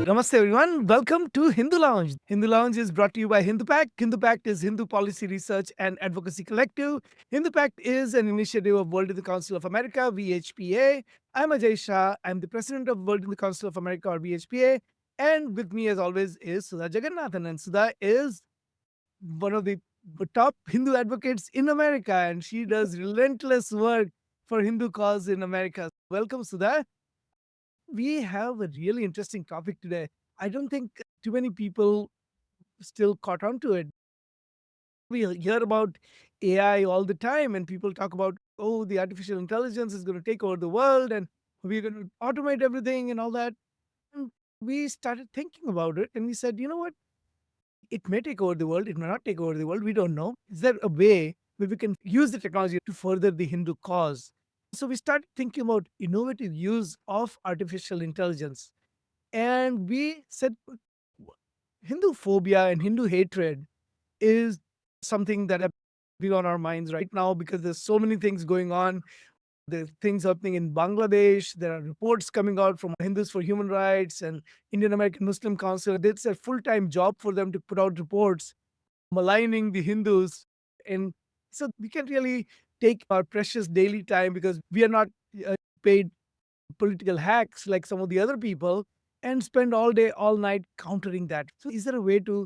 Namaste everyone. Welcome to Hindu Lounge. Hindu Lounge is brought to you by Hindu Pact. Hindu Pact is Hindu Policy Research and Advocacy Collective. Hindu Pact is an initiative of World Hindu Council of America, VHPA. I'm Ajay Shah. I'm the president of World Hindu Council of America, or VHPA. And with me, as always, is Sudha Jagannathan. And Sudha is one of the top Hindu advocates in America, and she does relentless work for Hindu cause in America. Welcome, Sudha. We have a really interesting topic today. I don't think too many people still caught on to it. We hear about AI all the time, and people talk about, oh, the artificial intelligence is going to take over the world and we're going to automate everything and all that. And we started thinking about it and we said, you know what? It may take over the world, it may not take over the world. We don't know. Is there a way where we can use the technology to further the Hindu cause? So we started thinking about innovative use of artificial intelligence. And we said Hindu phobia and Hindu hatred is something that have been on our minds right now because there's so many things going on. There's things happening in Bangladesh. There are reports coming out from Hindus for Human Rights and Indian American Muslim Council. It's a full-time job for them to put out reports maligning the Hindus. And so we can really take our precious daily time because we are not paid political hacks like some of the other people and spend all day, all night countering that. So, is there a way to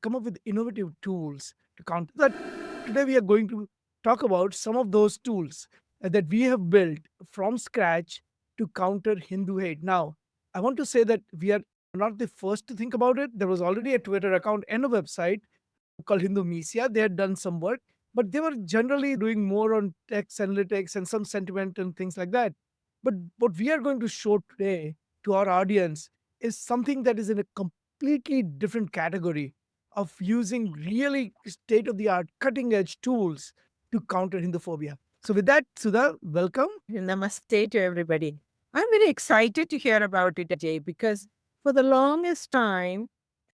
come up with innovative tools to counter that? Today, we are going to talk about some of those tools that we have built from scratch to counter Hindu hate. Now, I want to say that we are not the first to think about it. There was already a Twitter account and a website called Hinduphobia. They had done some work, but they were generally doing more on text analytics and some sentiment and things like that. But what we are going to show today to our audience is something that is in a completely different category of using really state of the art, cutting edge tools to counter Hinduphobia. So, with that, Sudha, welcome. Namaste to everybody. I'm very excited to hear about it, Jay, because for the longest time,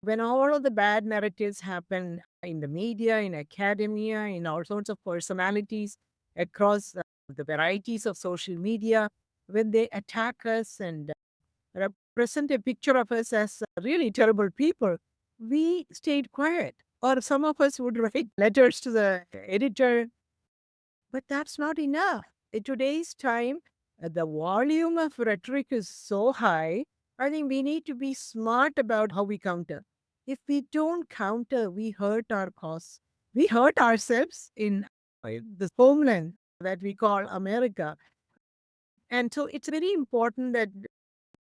when all of the bad narratives happen in the media, in academia, in all sorts of personalities across the varieties of social media, when they attack us and represent a picture of us as really terrible people, we stayed quiet. Or some of us would write letters to the editor, but that's not enough. In today's time, the volume of rhetoric is so high. I think we need to be smart about how we counter. If we don't counter, we hurt our cause. We hurt ourselves in this homeland that we call America. And so it's very important that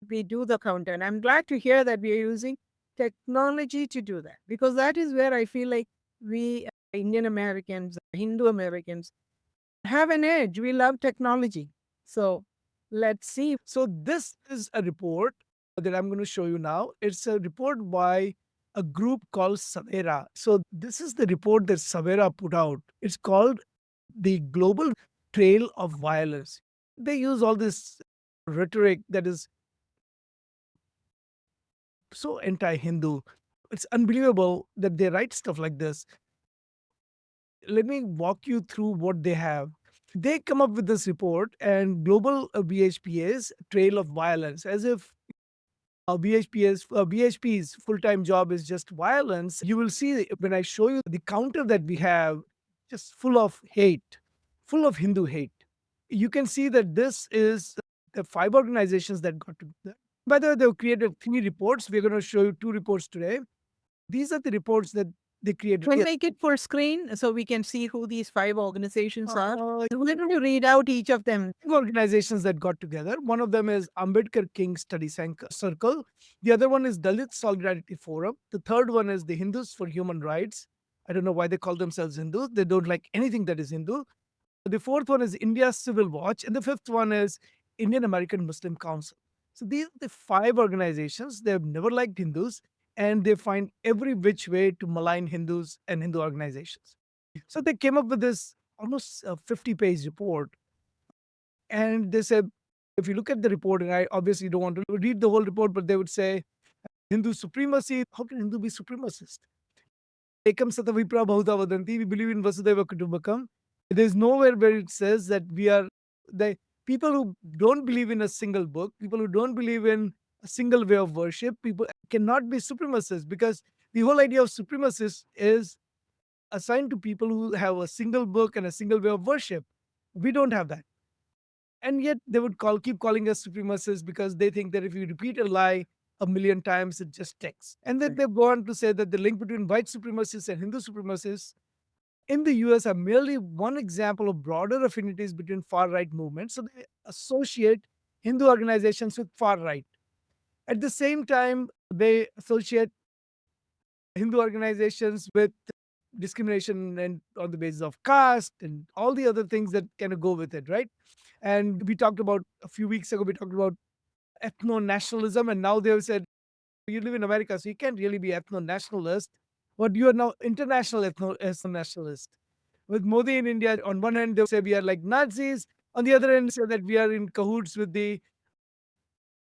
we do the counter. And I'm glad to hear that we are using technology to do that because that is where I feel like we, Indian Americans, Hindu Americans, have an edge. We love technology. So let's see. So, this is a report that I'm going to show you now. It's a report by a group called Savera. So, this is the report that Savera put out. It's called the Global Trail of Violence. They use all this rhetoric that is so anti Hindu. It's unbelievable that they write stuff like this. Let me walk you through what they have. They come up with this report and global BHPA's trail of violence, as if BHP's full-time job is just violence. You will see when I show you the counter that we have, just full of hate, full of Hindu hate. You can see that this is the 5 organizations that got together. By the way, they've created 3 reports. We're going to show you 2 reports today. These are the reports that they created. We'll make it full screen so we can see who these 5 organizations are. Uh, We're going to read out each of them. Organizations that got together. One of them is Ambedkar King Study Circle. The other one is Dalit Solidarity Forum. The third one is the Hindus for Human Rights. I don't know why they call themselves Hindus. They don't like anything that is Hindu. The fourth one is India Civil Watch. And the fifth one is Indian American Muslim Council. So these are the 5 organizations. They have never liked Hindus and they find every which way to malign Hindus and Hindu organizations. So they came up with this almost 50-page report. And they said, if you look at the report, and I obviously don't want to read the whole report, but they would say, Hindu supremacy, how can Hindu be supremacist? Ekam sata vipra bahuta vadanti, we believe in Vasudeva Kutumbakam. There's nowhere where it says that we are the people who don't believe in a single book, people who don't believe in a single way of worship. People cannot be supremacists because the whole idea of supremacist is assigned to people who have a single book and a single way of worship. We don't have that. And yet they would keep calling us supremacists because they think that if you repeat a lie a million times, it just sticks. And then they go on to say that the link between white supremacists and Hindu supremacists in the US are merely one example of broader affinities between far right movements. So they associate Hindu organizations with far right. At the same time, they associate Hindu organizations with discrimination and on the basis of caste and all the other things that kind of go with it, right? And we talked about a few weeks ago, we talked about ethno nationalism, and now they've said you live in America, so you can't really be ethno nationalist, but you are now international ethno nationalist. With Modi in India, on one hand, they say we are like Nazis, on the other hand, say that we are in cahoots with the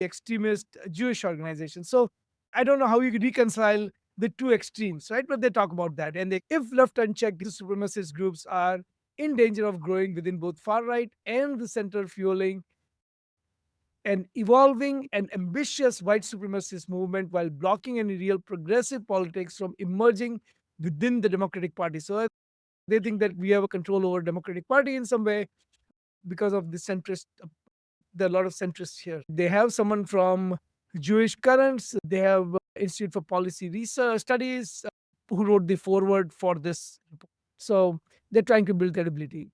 extremist Jewish organization. So I don't know how you could reconcile the two extremes, right? But they talk about that. And if left unchecked, these supremacist groups are in danger of growing within both far right and the center, fueling an evolving and ambitious white supremacist movement while blocking any real progressive politics from emerging within the Democratic Party. So they think that we have a control over Democratic Party in some way because of the centrist. There are a lot of centrists here. They have someone from Jewish Currents. They have Institute for Policy Research Studies who wrote the foreword for this report. So they're trying to build credibility.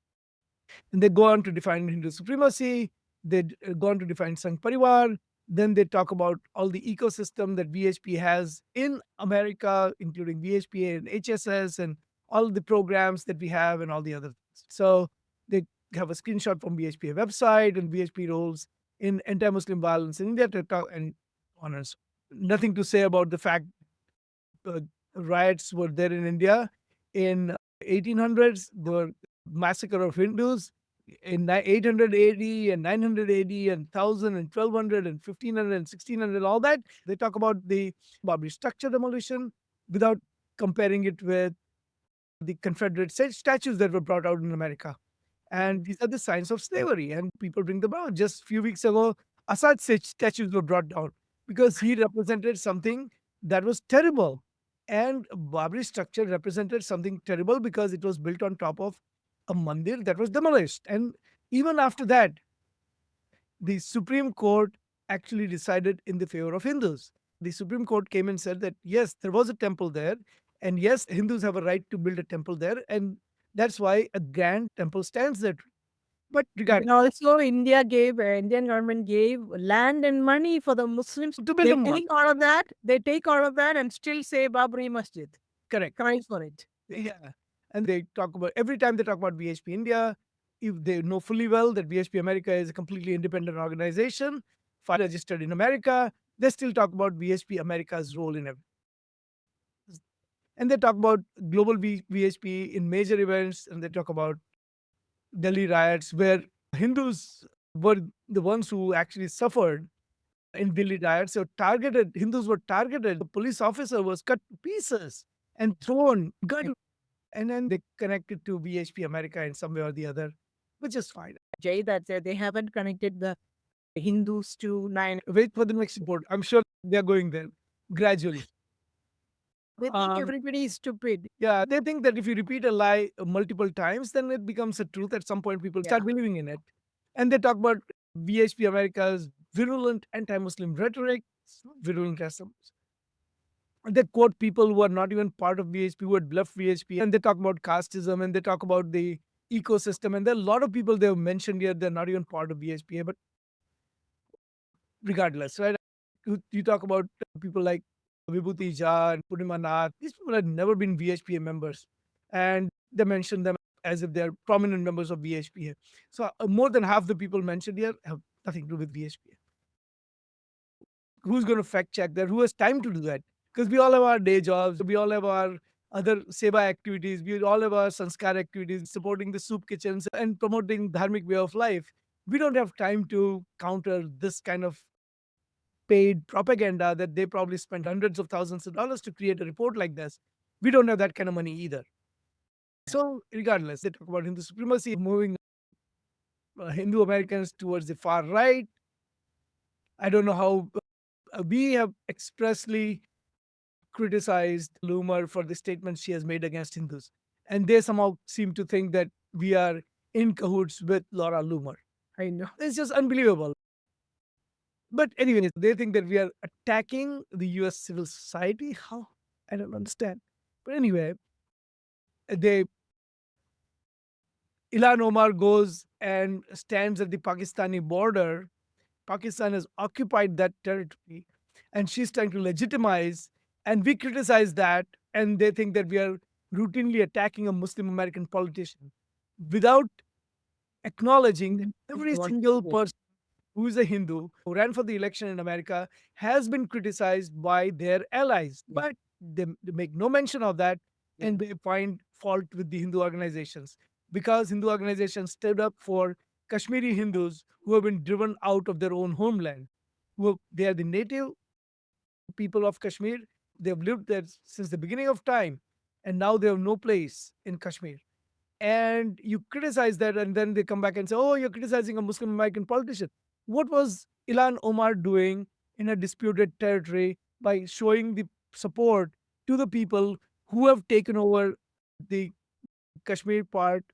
And they go on to define Hindu supremacy. They go on to define Sangh Parivar. Then they talk about all the ecosystem that VHP has in America, including VHPA and HSS and all the programs that we have and all the other things. So they have a screenshot from VHPA website and VHP roles in anti-Muslim violence in India to talk and on and so. Nothing to say about the fact riots were there in India in 1800s. There were massacre of Hindus in 800 AD and 900 AD and 1000 and 1200 and 1500 and 1600, all that. They talk about the Babri structure demolition without comparing it with the Confederate statues that were brought out in America. And these are the signs of slavery, and people bring them out. Just a few weeks ago, Assad statues were brought down because he represented something that was terrible. And Babri structure represented something terrible because it was built on top of a mandir that was demolished. And even after that, the Supreme Court actually decided in the favor of Hindus. The Supreme Court came and said that yes, there was a temple there, and yes, Hindus have a right to build a temple there, and that's why a grand temple stands there. But And also, Indian government gave land and money for the Muslims. to build They a mosque, take all of that. They take all of that and still say Babri Masjid. correct? Cries for it. Yeah, and they talk about every time they talk about VHP India, if they know fully well that VHP America is a completely independent organization, registered in America, they still talk about VHP America's role in everything. And they talk about global VHP in major events, and they talk about Delhi riots where Hindus were the ones who actually suffered in Delhi riots. So targeted Hindus were targeted. The police officer was cut to pieces and thrown, gun, and then they connected to VHP America in some way or the other, which is fine. Jay, that they haven't connected the Hindus to 9. Wait for the next report. I'm sure they're going there gradually. They think everybody is stupid. Yeah, they think that if you repeat a lie multiple times, then it becomes a truth. At some point, people start believing in it. And they talk about VHP America's virulent anti-Muslim rhetoric, virulent as some. They quote people who are not even part of VHP, who had left VHP, and they talk about casteism and they talk about the ecosystem. And there are a lot of people they have mentioned here, they're not even part of VHPA, but regardless, right? You talk about people like Vibhuti Jha and Purnima Nath. These people had never been VHPA members, and they mention them as if they're prominent members of VHPA. So more than half the people mentioned here have nothing to do with VHPA. Who's going to fact check that? Who has time to do that? Because we all have our day jobs, we all have our other seva activities, we all have our sanskar activities, supporting the soup kitchens and promoting dharmic way of life. We don't have time to counter this kind of paid propaganda that they probably spent hundreds of thousands of dollars to create a report like this. We don't have that kind of money either. So, regardless, they talk about Hindu supremacy, moving Hindu Americans towards the far right. I don't know how We have expressly criticized Loomer for the statements she has made against Hindus. And they somehow seem to think that we are in cahoots with Laura Loomer. I know. It's just unbelievable. But anyway, they think that we are attacking the US civil society. How? I don't understand. But anyway, they Ilan Omar goes and stands at the Pakistani border. Pakistan has occupied that territory and she's trying to legitimize, and we criticize that, and they think that we are routinely attacking a Muslim American politician without acknowledging that every single person who is a Hindu who ran for the election in America has been criticized by their allies. But they make no mention of that, and they find fault with the Hindu organizations because Hindu organizations stood up for Kashmiri Hindus who have been driven out of their own homeland. They are the native people of Kashmir. They have lived there since the beginning of time, and now they have no place in Kashmir. And you criticize that, and then they come back and say, "Oh, you're criticizing a Muslim American politician." What was Ilan Omar doing in a disputed territory by showing the support to the people who have taken over the Kashmir part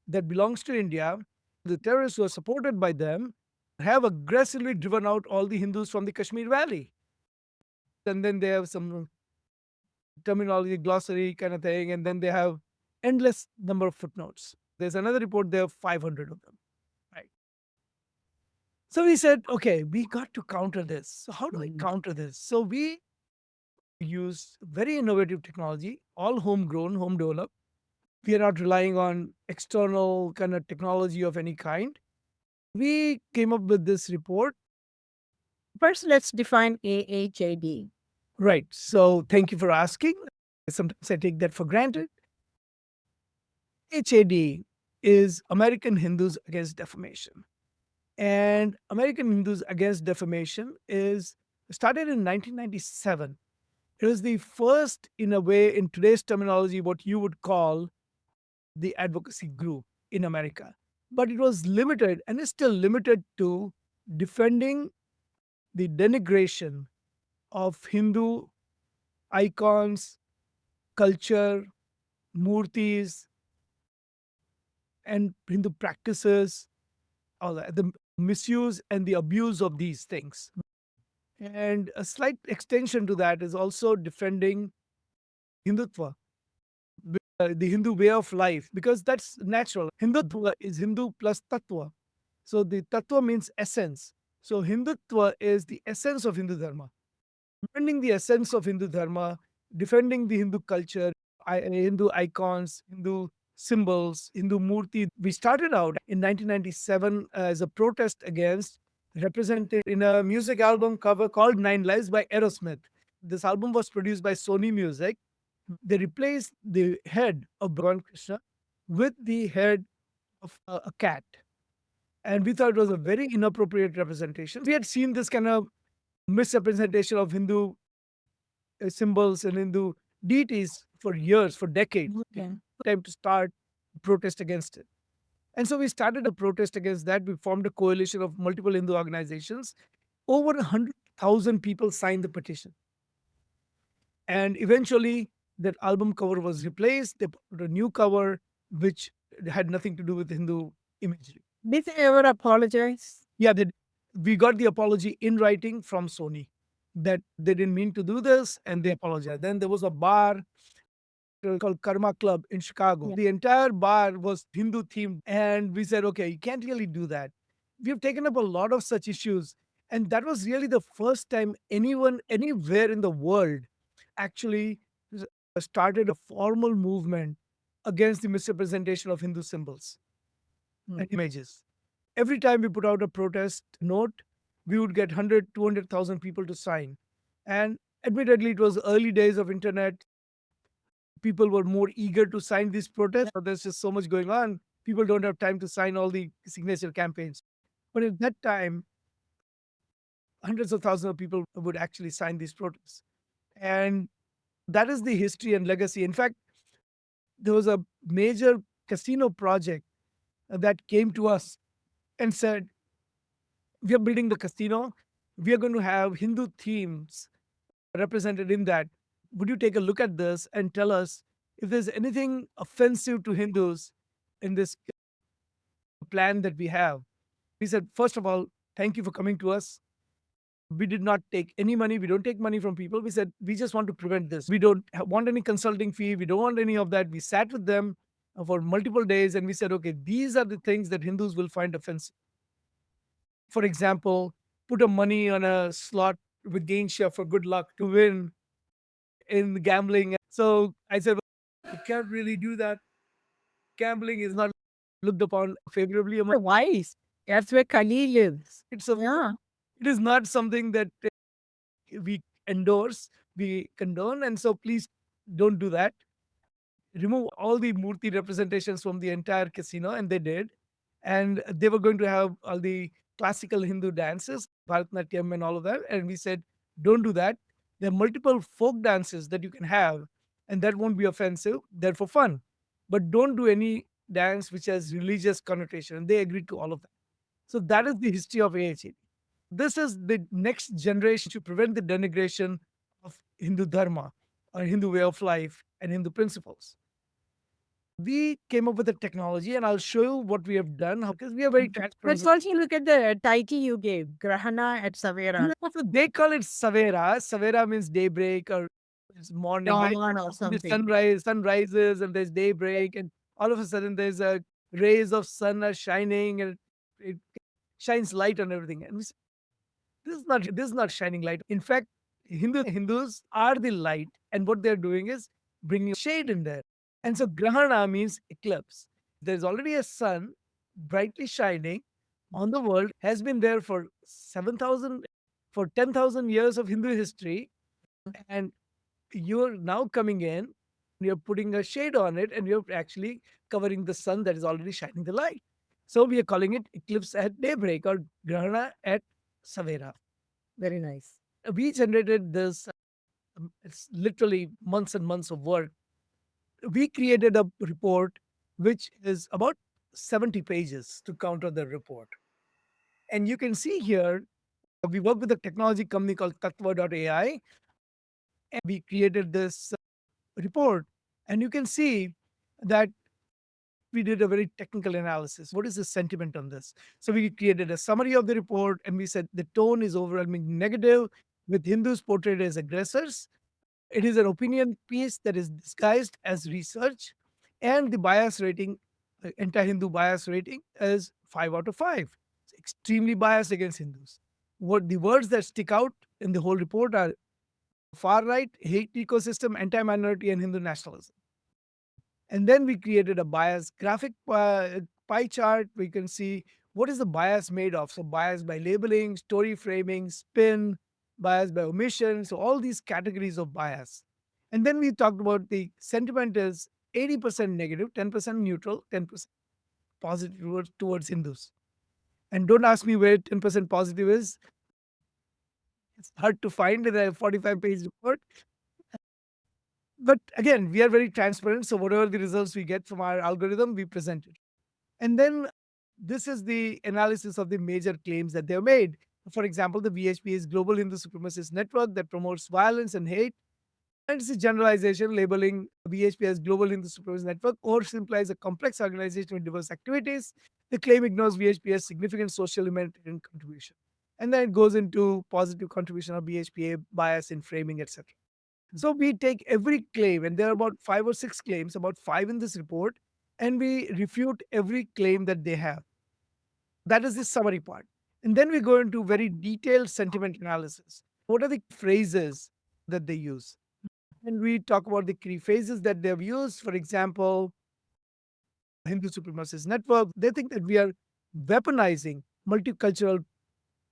that belongs to India? The terrorists who are supported by them have aggressively driven out all the Hindus from the Kashmir Valley. And then they have some terminology glossary kind of thing, and then they have endless number of footnotes. There's another report, there are 500 of them. Right. So we said, okay, we got to counter this. So how do we counter this? So we use very innovative technology, all homegrown, home developed. We are not relying on external kind of technology of any kind. We came up with this report. First, let's define AHAD. Right. So thank you for asking. Sometimes I take that for granted. HAD is American Hindus Against Defamation. And American Hindus Against Defamation is started in 1997. It was the first, in a way, in today's terminology, what you would call the advocacy group in America. But it was limited and is still limited to defending the denigration of Hindu icons, culture, murtis, and Hindu practices, all that, the misuse and the abuse of these things. And a slight extension to that is also defending Hindutva, the Hindu way of life, because that's natural. Hindutva is Hindu plus Tattva. So the Tattva means essence. So Hindutva is the essence of Hindu Dharma. Defending the essence of Hindu Dharma, defending the Hindu culture, Hindu icons, Hindu symbols, Hindu murti. We started out in 1997 as a protest against, represented in a music album cover called Nine Lives by Aerosmith. This album was produced by Sony Music. They replaced the head of Bhagavan Krishna with the head of a cat. And we thought it was a very inappropriate representation. We had seen this kind of misrepresentation of Hindu symbols and Hindu deities for years, for decades. Okay. Time to start protest against it. And so we started a protest against that. We formed a coalition of multiple Hindu organizations. Over 100,000 people signed the petition. And eventually, that album cover was replaced. They put a new cover, which had nothing to do with Hindu imagery. Did they ever apologize? Yeah, we got the apology in writing from Sony that they didn't mean to do this, and they apologized. Then there was a bar called Karma Club in Chicago. Yeah. The entire bar was Hindu themed, and we said, okay, you can't really do that. We have taken up a lot of such issues, and that was really the first time anyone anywhere in the world actually started a formal movement against the misrepresentation of Hindu symbols and images. Every time we put out a protest note, we would get 100, 200,000 people to sign. And admittedly, it was early days of internet. People were more eager to sign these protests. But there's just so much going on. People don't have time to sign all the signature campaigns. But at that time, hundreds of thousands of people would actually sign these protests. And that is the history and legacy. In fact, there was a major casino project that came to us and said, we are building the casino. We are going to have Hindu themes represented in that. Would you take a look at this and tell us if there's anything offensive to Hindus in this plan that we have? We said, first of all, thank you for coming to us. We did not take any money. We don't take money from people. We said, we just want to prevent this. We don't want any consulting fee. We don't want any of that. We sat with them for multiple days and we said, okay, these are the things that Hindus will find offensive. For example, put a money on a slot with gain share for good luck to win in gambling. So I said, well, you can't really do that. Gambling is not looked upon favorably among Wise. That's where Kali lives. it's a, Yeah. it is not something that we endorse, we condone, and so please don't do that. Remove all the murti representations from the entire casino, and they did. And they were going to have all the classical Hindu dances, Bharatanatyam and all of that. And we said, don't do that. There are multiple folk dances that you can have, and that won't be offensive. They're for fun. But don't do any dance which has religious connotation. And they agreed to all of that. So that is the history of AHAD. This is the next generation to prevent the denigration of Hindu dharma or Hindu way of life and Hindu principles. We came up with a technology, and I'll show you what we have done because we are very Let's transparent. also look at the title you gave, Grahana at Savera. So they call it Savera. Savera means daybreak or it's morning, right? Dawn or The something. sun rises, and there's daybreak, and all of a sudden there's a rays of sun are shining, and it shines light on everything. And we say, this is not shining light. In fact, Hindus are the light, and what they're doing is bringing shade in there. And so Grahana means eclipse. There's already a sun brightly shining on the world, has been there for 7,000, for 10,000 years of Hindu history. And you're now coming in, you're putting a shade on it, and you're actually covering the sun that is already shining the light. So we are calling it eclipse at daybreak or Grahana at Savera. Very nice. We generated this, it's literally months and months of work. We created a report which is about 70 pages to counter the report. And you can see here, we work with a technology company called Tattva.ai, and we created this report. And you can see that we did a very technical analysis. What is the sentiment on this? So we created a summary of the report and we said the tone is overwhelmingly negative, with Hindus portrayed as aggressors. It is an opinion piece that is disguised as research, and the bias rating, anti-Hindu bias rating, is 5 out of 5. It's extremely biased against Hindus. What the words that stick out in the whole report are far right, hate ecosystem, anti-minority, and Hindu nationalism. And then we created a bias graphic pie chart. We can see what is the bias made of. So bias by labeling, story framing, spin, bias by omission. So all these categories of bias. And then we talked about the sentiment is 80% negative, 10% neutral, 10% positive towards Hindus. And don't ask me where 10% positive is. It's hard to find in a 45-page report. But again, we are very transparent. So whatever the results we get from our algorithm, we present it. And then this is the analysis of the major claims that they've made. For example, the VHP is Global Hindu Supremacist Network that promotes violence and hate. And it's a generalization labeling VHP as Global Hindu Supremacist Network or implies a complex organization with diverse activities. The claim ignores VHP as significant social humanitarian contribution. And then it goes into positive contribution of BHPA, bias in framing, etc. So we take every claim, and there are about 5 or 6 claims, about 5 in this report, and we refute every claim that they have. That is the summary part. And then we go into very detailed sentiment analysis. What are the phrases that they use? And we talk about the key phrases that they've used. For example, Hindu Supremacist Network, they think that we are weaponizing multicultural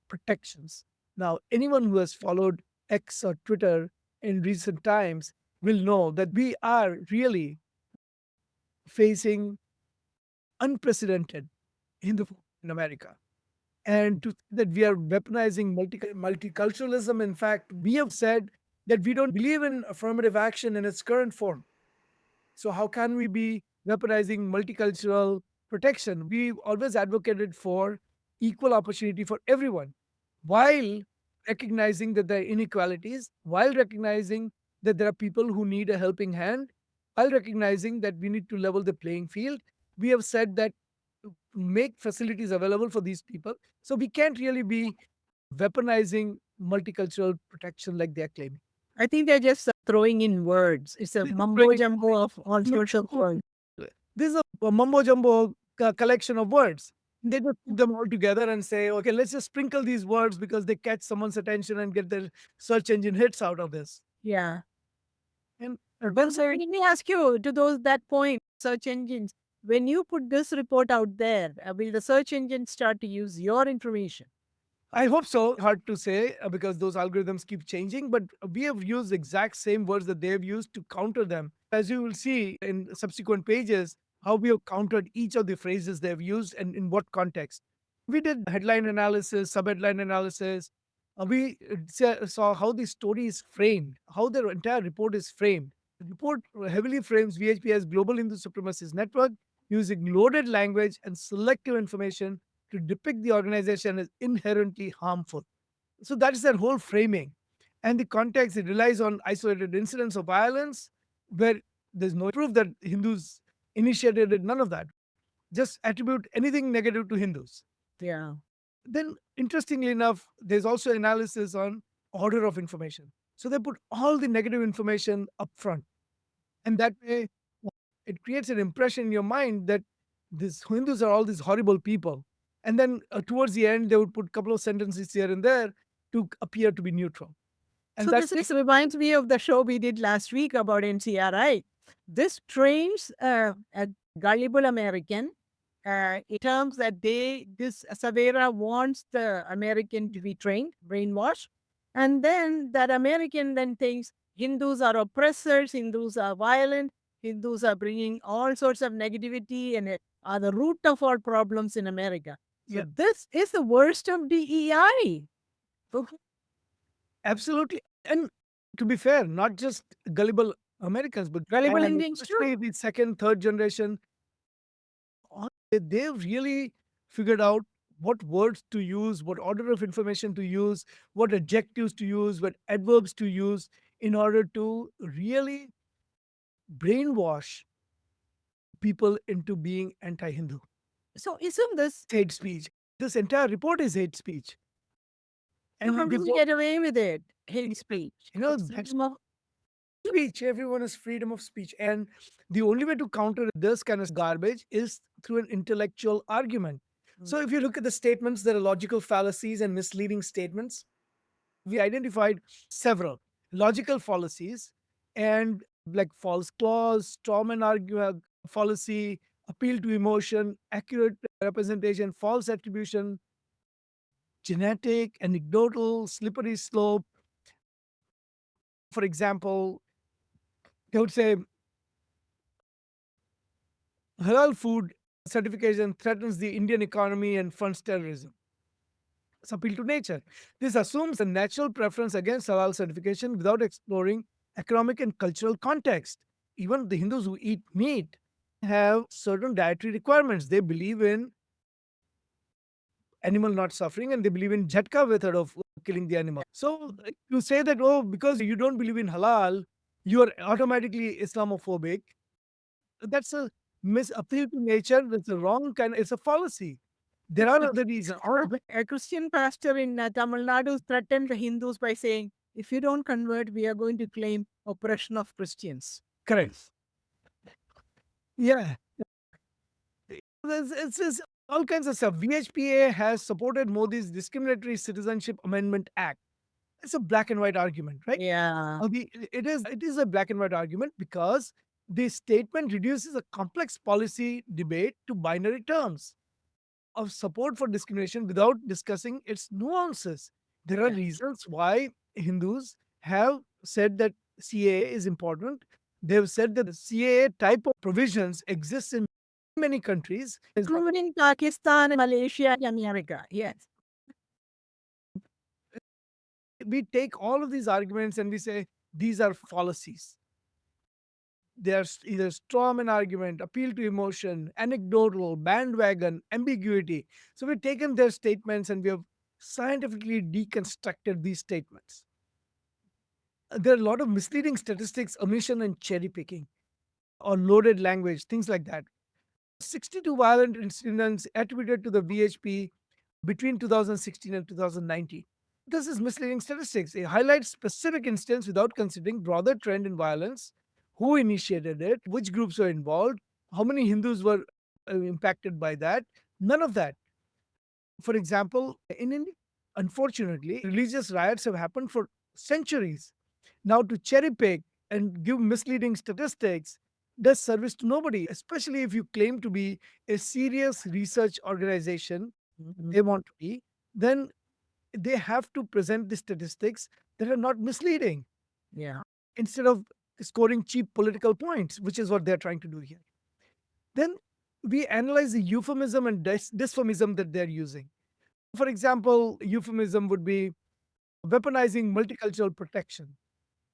protections. Now, anyone who has followed X or Twitter in recent times will know that we are really facing unprecedented Hinduphobia in America. And to that we are weaponizing multiculturalism. In fact, we have said that we don't believe in affirmative action in its current form. So how can we be weaponizing multicultural protection? We always advocated for equal opportunity for everyone, while recognizing that there are inequalities, while recognizing that there are people who need a helping hand, while recognizing that we need to level the playing field. We have said that to make facilities available for these people. So we can't really be weaponizing multicultural protection like they're claiming. I think they're just throwing in words. It's a mumbo jumbo of all sorts of words. This is a mumbo jumbo collection of words. They just put them all together and say, okay, let's just sprinkle these words because they catch someone's attention and get their search engine hits out of this. Yeah. And Well, sir, let me ask you to those that point, search engines. When you put this report out there, will the search engine start to use your information? I hope so. Hard to say because those algorithms keep changing, but we have used exact same words that they have used to counter them. As you will see in subsequent pages, how we have countered each of the phrases they have used and in what context. We did headline analysis, sub-headline analysis. We saw how the story is framed, how the entire report is framed. The report heavily frames VHP as global Hindu supremacist network using loaded language and selective information to depict the organization as inherently harmful. So that is their whole framing. And the context, it relies on isolated incidents of violence where there's no proof that Hindus initiated it, none of that. Just attribute anything negative to Hindus. Yeah. Then, interestingly enough, there's also analysis on order of information. So they put all the negative information up front. And that way, it creates an impression in your mind that these Hindus are all these horrible people. And then towards the end, they would put a couple of sentences here and there to appear to be neutral. And So this reminds me of the show we did last week about NCRI. This trains a gullible American in terms that this Savera wants the American to be trained, brainwashed. And then that American then thinks Hindus are oppressors, Hindus are violent, Hindus are bringing all sorts of negativity and are the root of all problems in America. So Yeah. this is the worst of DEI. Absolutely. And to be fair, not just gullible Americans, but Gullible and Indians too. especially the second, third generation, they've really figured out what words to use, what order of information to use, what adjectives to use, what adverbs to use in order to really brainwash people into being anti-Hindu. So isn't this Hate speech. This entire report is hate speech. and how And do we get away with it? Hate speech. that's speech. Everyone has freedom of speech. And the only way to counter this kind of garbage is through an intellectual argument. So if you look at the statements, there are logical fallacies and misleading statements. We identified several logical fallacies and like false clause, strawman argument, fallacy, appeal to emotion, accurate representation, false attribution, genetic, anecdotal, slippery slope. For example, they would say halal food certification threatens the Indian economy and funds terrorism. It's appeal to nature. This assumes a natural preference against halal certification without exploring economic and cultural context. Even the Hindus who eat meat have certain dietary requirements. They believe in animal not suffering and they believe in jhatka method of killing the animal. So to say that, oh, because you don't believe in halal, you are automatically Islamophobic, that's a misappeal to nature. That's a wrong kind. It's a fallacy. There are other reasons. A Christian pastor in Tamil Nadu threatened the Hindus by saying, if you don't convert, we are going to claim oppression of Christians. Correct. Yeah. It's all kinds of stuff. VHPA has supported Modi's Discriminatory Citizenship Amendment Act. It's a black and white argument, right? Yeah. It is a black and white argument because the statement reduces a complex policy debate to binary terms of support for discrimination without discussing its nuances. There are reasons why Hindus have said that CAA is important. They've said that the CAA type of provisions exist in many countries. Including Pakistan, Malaysia, and America. Yes. We take all of these arguments and we say these are fallacies. They are either strawman argument, appeal to emotion, anecdotal, bandwagon, ambiguity. So we've taken their statements and we have scientifically deconstructed these statements. There are a lot of misleading statistics, omission, and cherry picking, or loaded language, things like that. 62 violent incidents attributed to the VHP between 2016 and 2019. This is misleading statistics. It highlights specific incidents without considering broader trend in violence, who initiated it, which groups were involved, how many Hindus were impacted by that. None of that. For example, in India, unfortunately, religious riots have happened for centuries. Now, to cherry pick and give misleading statistics does service to nobody, especially if you claim to be a serious research organization, they want to be, then they have to present the statistics that are not misleading Yeah. instead of scoring cheap political points, which is what they're trying to do here. Then we analyze the euphemism and dysphemism that they're using. For example, euphemism would be weaponizing multicultural protection.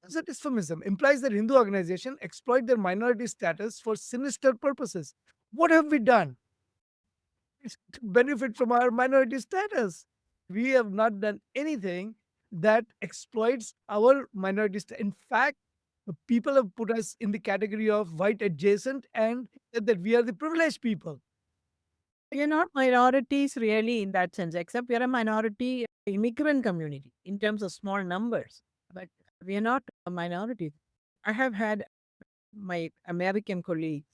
As a dysphemism implies that Hindu organizations exploit their minority status for sinister purposes. What have we done to benefit from our minority status? We have not done anything that exploits our minority status. In fact, people have put us in the category of white adjacent and said that we are the privileged people. We are not minorities really in that sense, except we are a minority immigrant community in terms of small numbers. But we are not a minority. I have had my American colleagues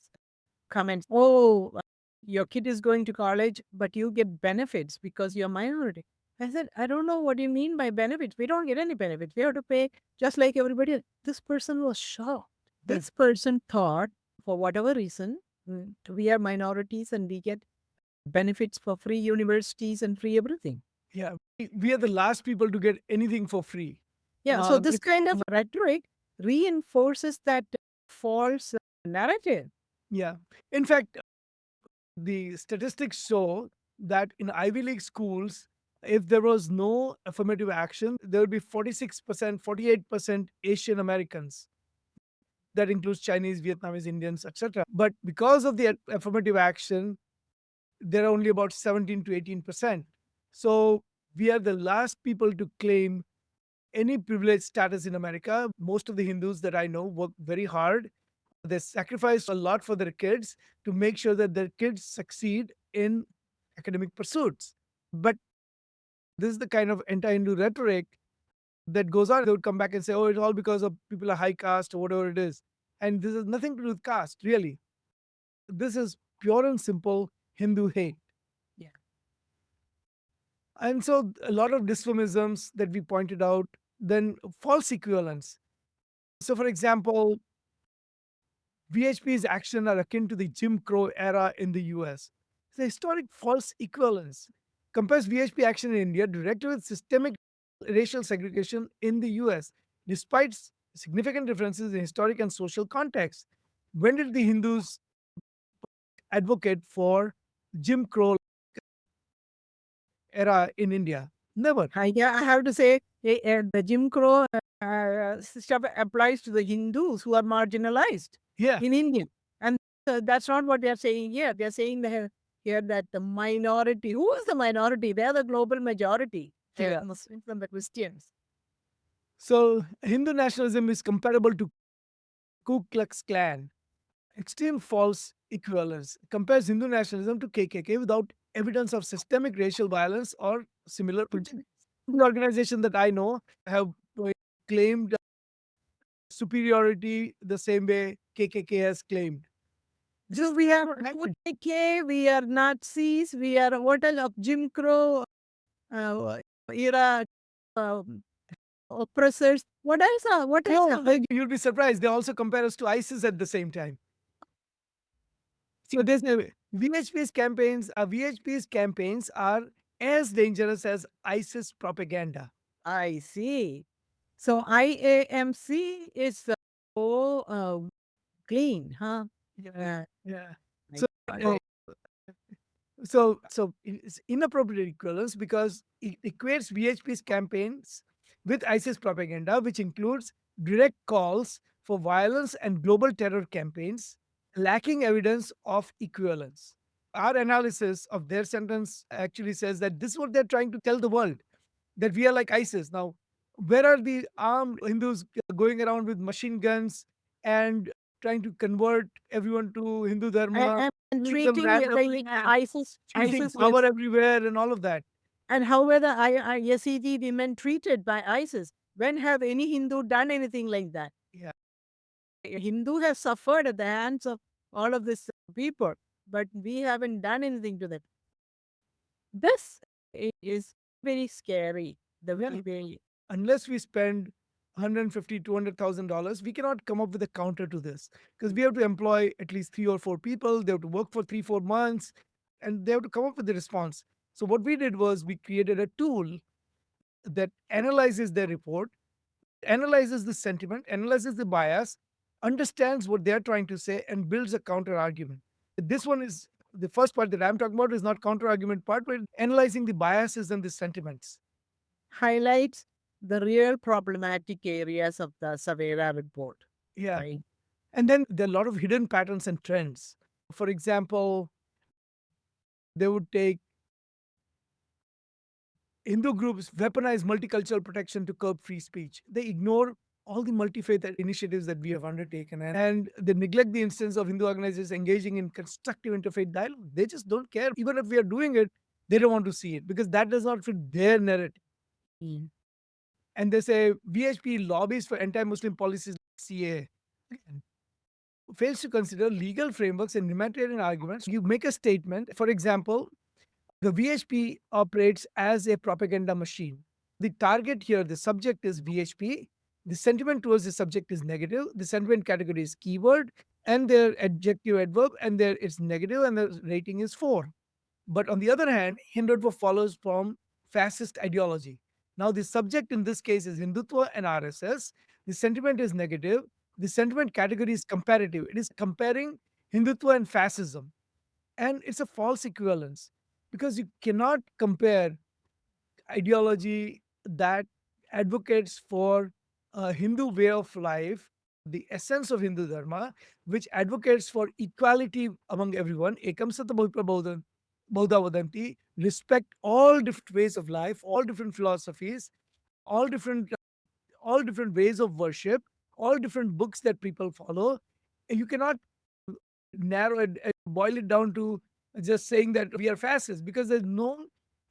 come and, oh, your kid is going to college, but you get benefits because you're a minority. I said, I don't know what you mean by benefits. We don't get any benefits. We have to pay just like everybody else. This person was shocked. This person thought, for whatever reason, we are minorities and we get benefits for free universities and free everything. Yeah, we are the last people to get anything for free. Yeah. So this kind of rhetoric reinforces that false narrative. Yeah. In fact, the statistics show that in Ivy League schools, if there was no affirmative action, there would be 46%, 48% Asian Americans. That includes Chinese, Vietnamese, Indians, etc. But because of the affirmative action, there are only about 17 to 18%. So we are the last people to claim any privileged status in America. Most of the Hindus that I know work very hard. They sacrifice a lot for their kids to make sure that their kids succeed in academic pursuits. But this is the kind of anti-Hindu rhetoric that goes on. They would come back and say, oh, it's all because of people are high caste or whatever it is. And this has nothing to do with caste, really. This is pure and simple Hindu hate. Yeah. And so a lot of dysphemisms that we pointed out, then false equivalence. So, for example, VHP's action are akin to the Jim Crow era in the US. It's a historic false equivalence. Compares VHP action in India directly with systemic racial segregation in the US, despite significant differences in historic and social context. When did the Hindus advocate for Jim Crow era in India? Never. Yeah, I have to say, the Jim Crow stuff applies to the Hindus who are marginalized Yeah. in India. And that's not what they're saying here. They're saying here that the minority, who is the minority? They're the global majority. They're Yeah. Muslims and the Christians. So Hindu nationalism is comparable to Ku Klux Klan. Extreme false equivalence compares Hindu nationalism to KKK without evidence of systemic racial violence or similar. The organization that I know have claimed superiority the same way KKK has claimed. So we are KKK, we are Nazis, we are what else of Jim Crow era oppressors. What else? What else? You'll be surprised. They also compare us to ISIS at the same time. So there's no VHP's campaigns are as dangerous as ISIS propaganda. I see. So IAMC is so clean, huh? Yeah. Yeah. Like, So, so it's inappropriate equivalence because it equates VHP's campaigns with ISIS propaganda, which includes direct calls for violence and global terror campaigns, lacking evidence of equivalence. Our analysis of their sentence actually says that this is what they're trying to tell the world, that we are like ISIS. Now, where are the armed Hindus going around with machine guns and trying to convert everyone to Hindu dharma, And doing them treating randomly, shooting ISIS power everywhere and all of that? and how were the Yazidi women treated by ISIS? When have any Hindu done anything like that? Yeah. A Hindu has suffered at the hands of all of these people, but we haven't done anything to them. This is very scary. The Yeah. way Unless we spend 150 $200,000, we cannot come up with a counter to this, because we have to employ at least 3 or 4 people. They have to work for 3 4 months, and they have to come up with a response. So what we did was we created a tool that analyzes their report, analyzes the sentiment, analyzes the bias, understands what they're trying to say, and builds a counter argument. This one is the first part that I'm talking about is not counter argument part, but analyzing the biases and the sentiments. highlights the real problematic areas of the Savera report. Yeah. Right? And then there are a lot of hidden patterns and trends. For example, they would take Hindu groups weaponize multicultural protection to curb free speech. They ignore all the multi-faith initiatives that we have undertaken, and they neglect the instance of Hindu organizations engaging in constructive interfaith dialogue. They just don't care. Even if we are doing it, they don't want to see it because that does not fit their narrative. Mm. And they say VHP lobbies for anti-Muslim policies like CA. Again, fails to consider legal frameworks and humanitarian arguments. You make a statement, for example, the VHP operates as a propaganda machine. The target here, the subject is VHP. The sentiment towards the subject is negative. The sentiment category is keyword, and their adjective adverb, and their it's negative, and the rating is 4. But on the other hand, Hindutva follows from fascist ideology. Now, the subject in this case is Hindutva and RSS. The sentiment is negative. The sentiment category is comparative. It is comparing Hindutva and fascism. And it's a false equivalence because you cannot compare ideology that advocates for a Hindu way of life, the essence of Hindu dharma, which advocates for equality among everyone, ekam satabhupra bodha vadanti, respect all different ways of life, all different philosophies, all different ways of worship, all different books that people follow. You cannot narrow it and boil it down to just saying that we are fascists because there's no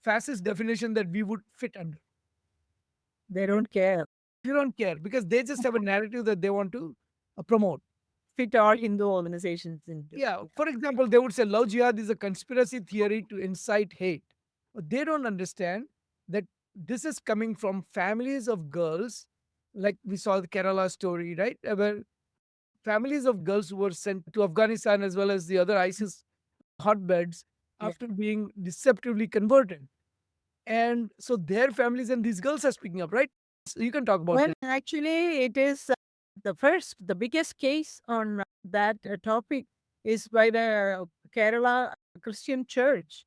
fascist definition that we would fit under. They don't care. They don't care because they just have a narrative that they want to promote. Fit all Hindu organizations into. Yeah. For example, they would say love jihad is a conspiracy theory to incite hate. But they don't understand that this is coming from families of girls, like we saw the Kerala story, right? Where families of girls who were sent to Afghanistan as well as the other ISIS hotbeds Yeah. after being deceptively converted. And so their families and these girls are speaking up, right? So you can talk about Well, it. actually, it is the biggest case on that topic is by the Kerala Christian Church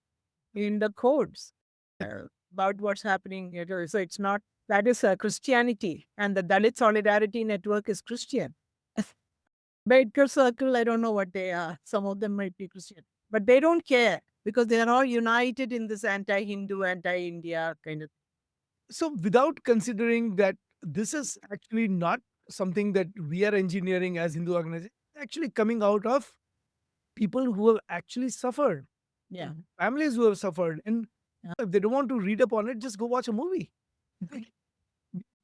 in the courts about what's happening. So it's not, that is Christianity, and the Dalit Solidarity Network is Christian. Ambedkar Circle, I don't know what they are. Some of them might be Christian, but they don't care because they are all united in this anti-Hindu, anti-India kind of. So without considering that this is actually not something that we are engineering as Hindu organizations, actually coming out of people who have actually suffered, Yeah. families who have suffered. And Yeah. if they don't want to read up on it, just go watch a movie.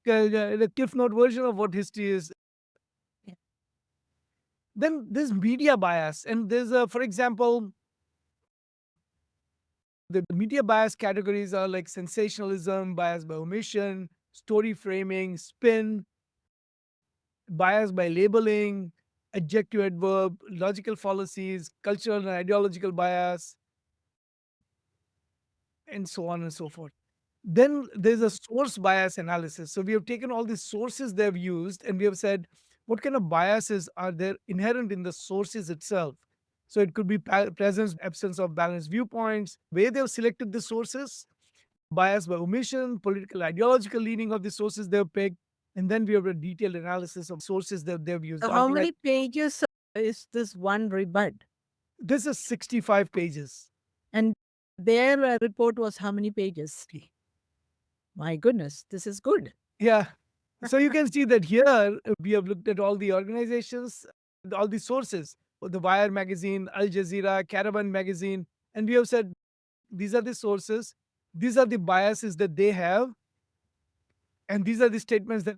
The Cliff Note version of what history is. Yeah. Then there's media bias. And there's for example, the media bias categories are like sensationalism, bias by omission, story framing, spin, bias by labeling, adjective adverb, logical fallacies, cultural and ideological bias, and so on and so forth. Then there's a source bias analysis. So we have taken all the sources they've used and we have said, what kind of biases are there inherent in the sources itself? So it could be presence, absence of balanced viewpoints, way they've selected the sources, bias by omission, political ideological leaning of the sources they've picked, and then we have a detailed analysis of sources that they've used. So how many pages is this one rebut? This is 65 pages. And their report was how many pages? My goodness, this is good. Yeah. So you can see that here we have looked at all the organizations, all the sources, the Wire magazine, Al Jazeera, Caravan magazine, and we have said these are the sources, these are the biases that they have, and these are the statements that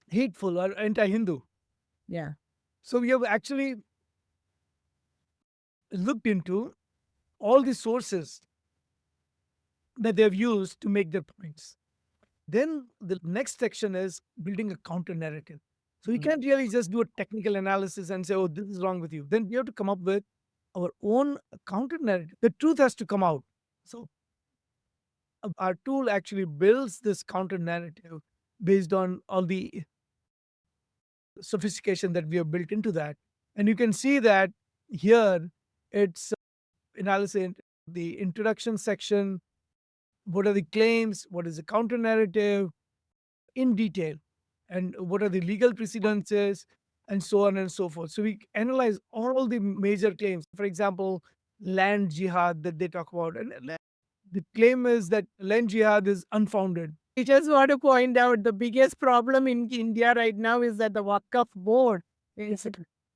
hateful or anti-Hindu. Yeah. So we have actually looked into all the sources that they have used to make their points. Then the next section is building a counter narrative. So you can't really just do a technical analysis and say, oh, this is wrong with you. Then we have to come up with our own counter narrative. The truth has to come out. So our tool actually builds this counter narrative based on all the sophistication that we have built into that. And you can see that here it's analysis, the introduction section, what are the claims, what is the counter narrative in detail, and what are the legal precedences, and so on and so forth. So we analyze all the major claims. For example, land jihad that they talk about. And the claim is that land jihad is unfounded. I just want to point out the biggest problem in India right now is that the Waqf board is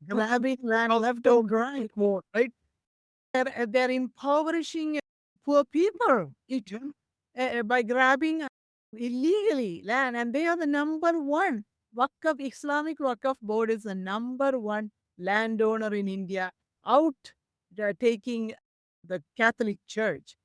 grabbing land left and right. Right? They're impoverishing poor people by grabbing illegally land, and they are the number one. Islamic Waqf board is the number one landowner in India, out taking the Catholic Church.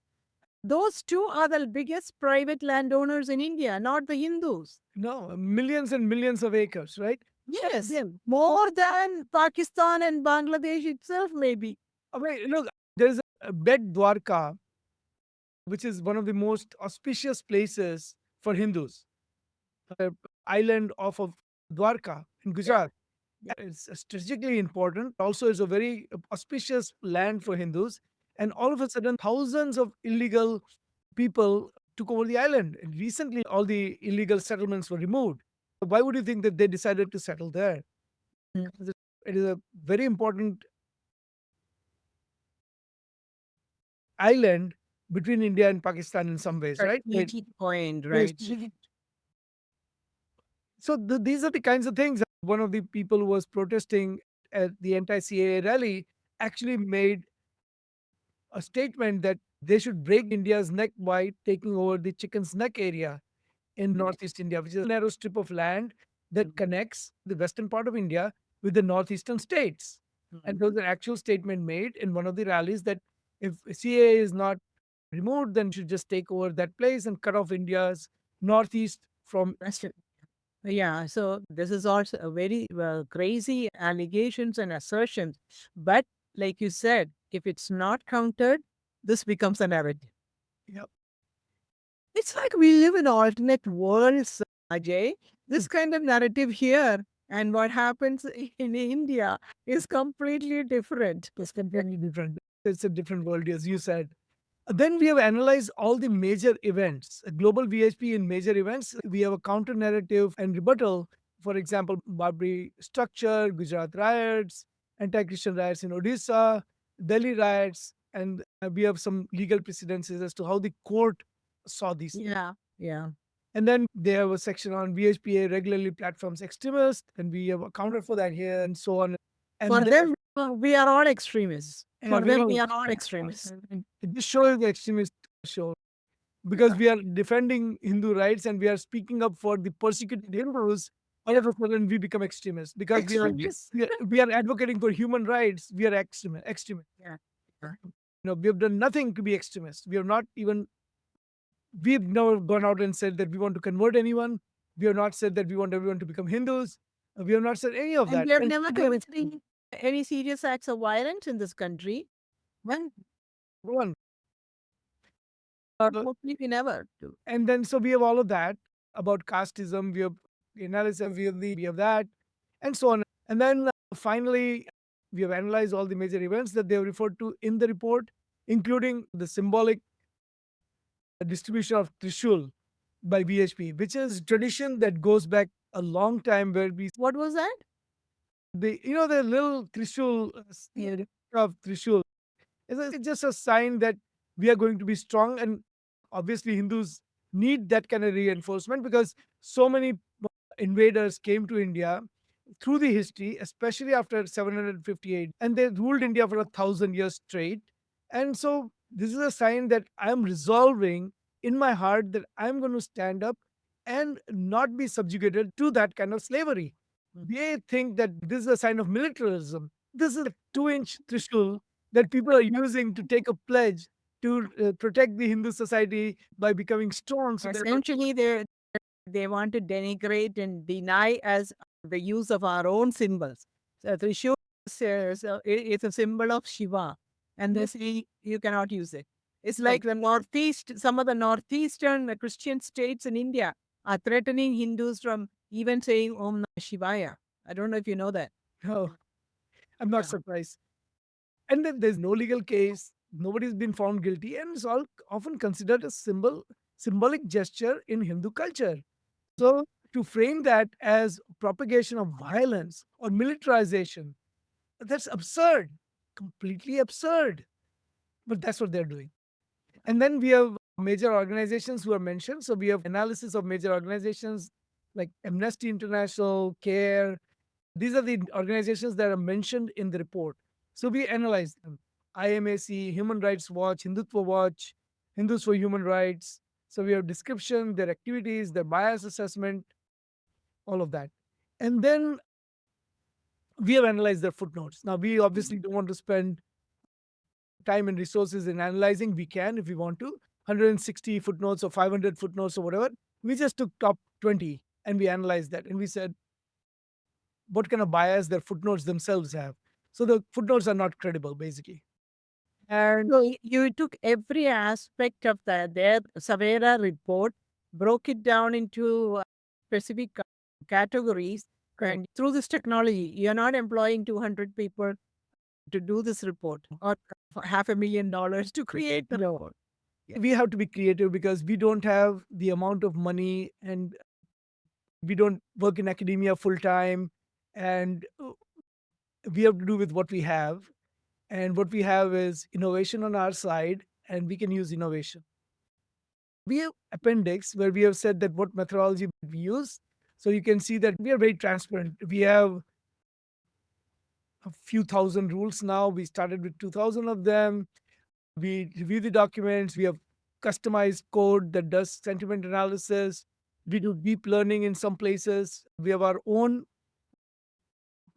Those two are the biggest private landowners in India, not the Hindus. No, millions and millions of acres, right? Yes, more than Pakistan and Bangladesh itself, maybe. Okay, look, there's a Bet Dwarka, which is one of the most auspicious places for Hindus. The island off of Dwarka in Gujarat. It's strategically important. Also, it's a very auspicious land for Hindus. And all of a sudden, thousands of illegal people took over the island. And recently, all the illegal settlements were removed. Why would you think that they decided to settle there? Mm. It is a very important island between India and Pakistan in some ways, right? Strategic point, Yes. right? So these are the kinds of things. One of the people who was protesting at the anti-CAA rally actually made a statement that they should break India's neck by taking over the Chicken's Neck area in Northeast India, which is a narrow strip of land that connects the western part of India with the northeastern states. And there was an actual statement made in one of the rallies that if CAA is not removed, then should just take over that place and cut off India's northeast from Western. Yeah, so this is also a very crazy allegations and assertions. But like you said, if it's not countered, this becomes a narrative. Yep. It's like we live in alternate worlds, Ajay. This kind of narrative here and what happens in India is completely different. It's completely different. It's a different world, as you said. Then we have analyzed all the major events, global VHP in major events. We have a counter narrative and rebuttal. For example, Barbary structure, Gujarat riots, anti-Christian riots in Odisha, Delhi riots, and we have some legal precedences as to how the court saw these. Yeah, yeah. And then they have a section on VHPA regularly platforms extremists, and we have accounted for that here and so on. And For then- them, we are all extremists. and For we them, all- we are all extremists. It just shows the extremist show because we are defending Hindu rights and we are speaking up for the persecuted Hindus. All of a sudden, we become extremists because we are advocating for human rights. We are extremists. Yeah. We have done nothing to be extremists. We have not even. We've never gone out and said that we want to convert anyone. We have not said that we want everyone to become Hindus. We have not said any of that. And we have And never committed any serious acts of violence in this country. Well, one. hopefully we never do. And then so we have all of that about casteism, we have the analysis, we have that, and so on. And then finally, we have analyzed all the major events that they have referred to in the report, including the symbolic distribution of Trishul by VHP, which is tradition that goes back a long time where we What was that? the little Trishul of Trishul. It's just a sign that we are going to be strong. And obviously, Hindus need that kind of reinforcement because so many invaders came to India through the history, especially after 758, and they ruled India for 1,000 years straight. And so, this is a sign that I'm resolving in my heart that I'm going to stand up and not be subjugated to that kind of slavery. They think that this is a sign of militarism. This is a 2-inch Trishul that people are using to take a pledge to protect the Hindu society by becoming strong. So Essentially, they want to denigrate and deny as the use of our own symbols. So Trishul it's a symbol of Shiva, and they say you cannot use it. It's like the northeast, some of the northeastern Christian states in India are threatening Hindus from even saying Om Namah Shivaya. I don't know if you know that. oh, I'm not surprised. And then there's no legal case, nobody's been found guilty, and it's all often considered a symbolic gesture in Hindu culture. So to frame that as propagation of violence or militarization, that's absurd, completely absurd. But that's what they're doing. And then we have major organizations who are mentioned. So we have analysis of major organizations like Amnesty International, CARE. These are the organizations that are mentioned in the report. So we analyze them. IMAC, Human Rights Watch, Hindutva Watch, Hindus for Human Rights. So we have description, their activities, their bias assessment, all of that. And then we have analyzed their footnotes. Now, we obviously don't want to spend time and resources in analyzing. We can if we want to. 160 footnotes or 500 footnotes or whatever. We just took top 20 and we analyzed that. And we said, what kind of bias their footnotes themselves have. So the footnotes are not credible, basically. And So you took every aspect of their Savera report, broke it down into specific categories, correct. and through this technology, you're not employing 200 people to do this report or for $500,000 to create the report. We have to be creative because we don't have the amount of money and we don't work in academia full time. And we have to do with what we have. And what we have is innovation on our side, and we can use innovation. We have appendix where we have said that what methodology we use. So you can see that we are very transparent. We have a few thousand rules now. We started with 2,000 of them. We review the documents. We have customized code that does sentiment analysis. We do deep learning in some places. We have our own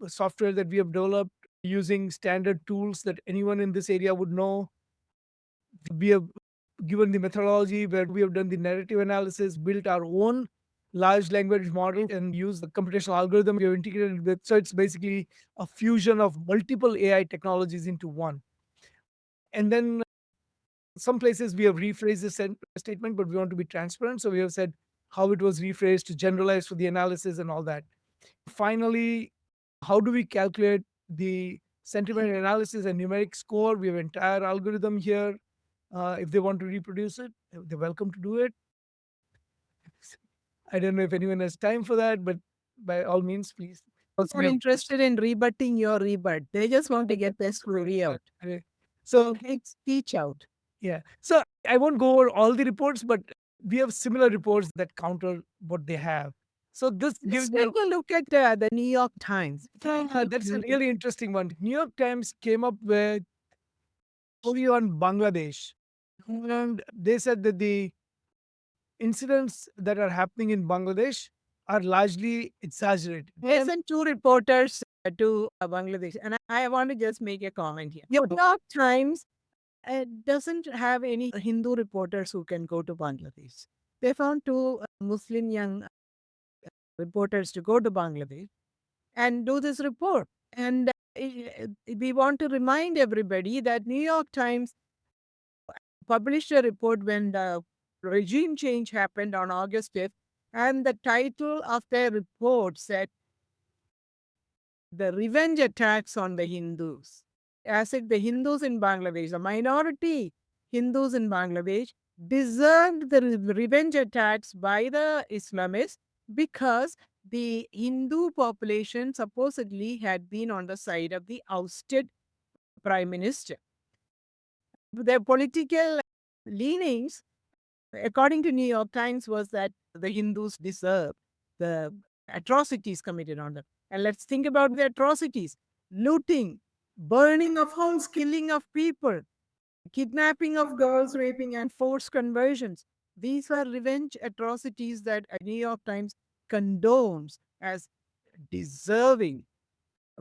software that we have developed using standard tools that anyone in this area would know. We have given the methodology where we have done the narrative analysis, built our own large language model, and used the computational algorithm we have integrated with. So it's basically a fusion of multiple AI technologies into one. And then some places we have rephrased the statement, but we want to be transparent. So we have said how it was rephrased to generalize for the analysis and all that. Finally, how do we calculate the sentiment analysis and numeric score? We have entire algorithm here. If they want to reproduce it, they're welcome to do it. I don't know if anyone has time for that, but by all means, please. Not interested in rebutting your rebut. They just want to get their story out. So Take speech out. yeah. So I won't go over all the reports, but we have similar reports that counter what they have. So this gives Let's take a look at the New York Times. that's a really interesting one. New York Times came up with a story on Bangladesh, and they said that the incidents that are happening in Bangladesh are largely exaggerated. They sent two reporters to Bangladesh, and I want to just make a comment here. Yeah, New York Times doesn't have any Hindu reporters who can go to Bangladesh. They found two Muslim young reporters to go to Bangladesh and do this report. And we want to remind everybody that New York Times published a report when the regime change happened on August 5th. And the title of their report said, "The Revenge Attacks on the Hindus." As if the Hindus in Bangladesh, the minority Hindus in Bangladesh, deserved the revenge attacks by the Islamists because the Hindu population supposedly had been on the side of the ousted prime minister. Their political leanings, according to New York Times, was that the Hindus deserve the atrocities committed on them. And let's think about the atrocities: looting, burning of homes, killing of people, kidnapping of girls, raping, and forced conversions. These are revenge atrocities that New York Times condones as deserving